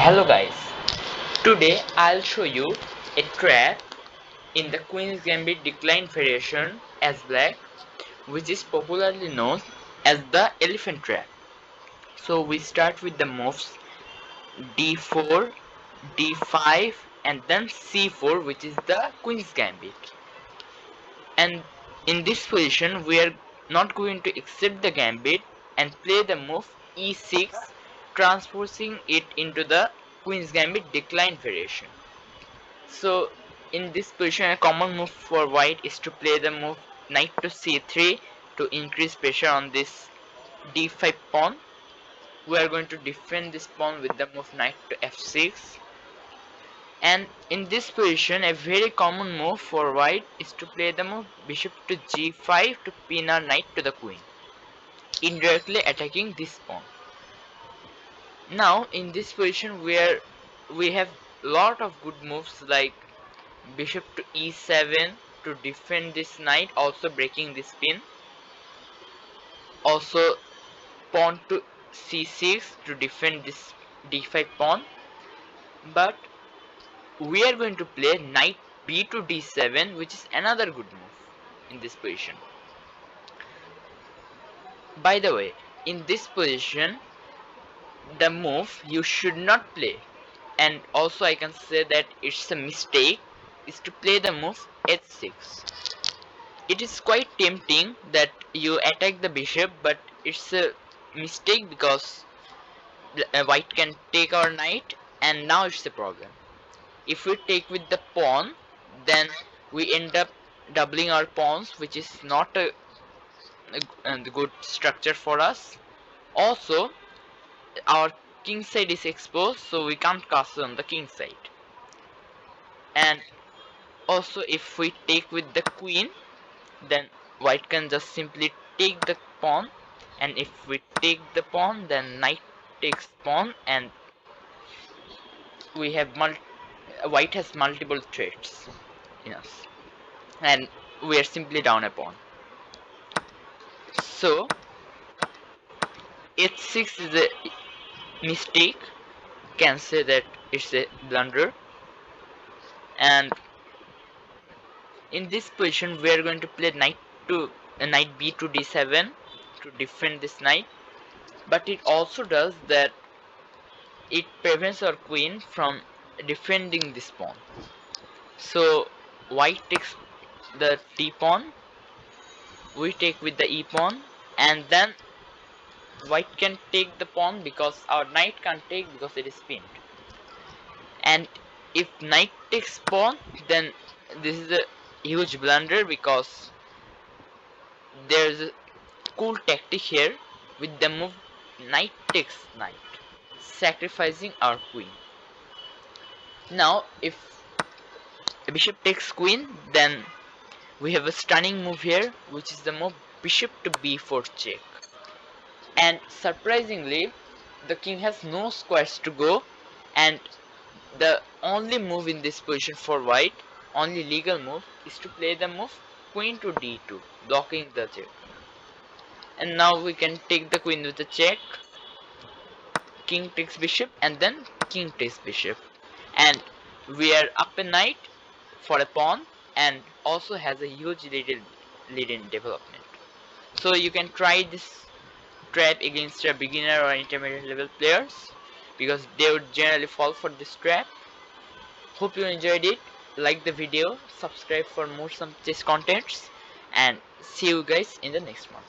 Hello guys, today I'll show you a trap in the Queen's Gambit decline variation as black, which is popularly known as the elephant trap. So we start with the moves d4, d5 and then c4, which is the Queen's Gambit. And in this position we are not going to accept the gambit and play the move e6, transposing it into the Queen's Gambit decline variation. So in this position a common move for white is to play the move knight to c3 to increase pressure on this d5 pawn. We are going to defend this pawn with the move knight to f6. And in this position a very common move for white is to play the move bishop to g5 to pin our knight to the queen, indirectly attacking this pawn. Now in this position where we have lot of good moves like bishop to e7 to defend this knight, also breaking this pin, also pawn to c6 to defend this d5 pawn. But we are going to play knight b to d7, which is another good move in this position. By the way, in this position the move you should not play, and also I can say that it's a mistake, is to play the move h6. It is quite tempting that you attack the bishop, but it's a mistake because white can take our knight, and now it's a problem. If we take with the pawn, then we end up doubling our pawns, which is not a good structure for us. Also, our king side is exposed, so we can't castle on the king side. And also, if we take with the queen, then white can just simply take the pawn, and if we take the pawn, then knight takes pawn, and we have white has multiple threats in us, and we are simply down a pawn. So h6 is a mistake, can say that it's a blunder. And in this position we are going to play knight b to d7 to defend this knight, but it also does that it prevents our queen from defending this pawn. So white takes the d pawn, we take with the e pawn, and then white can take the pawn because our knight can't take because it is pinned. And if knight takes pawn, then this is a huge blunder because there's a cool tactic here with the move knight takes knight, sacrificing our queen. Now if bishop takes queen, then we have a stunning move here, which is the move bishop to b4 check. And surprisingly, the king has no squares to go, and the only move in this position for white, only legal move, is to play the move queen to d2, blocking the check. And now we can take the queen with a check, king takes bishop, and then king takes bishop, and we are up a knight for a pawn, and also has a huge lead in development. So you can try this trap against a beginner or intermediate level players, because they would generally fall for this trap. Hope you enjoyed it. Like the video, subscribe for more some chess contents, and see you guys in the next one.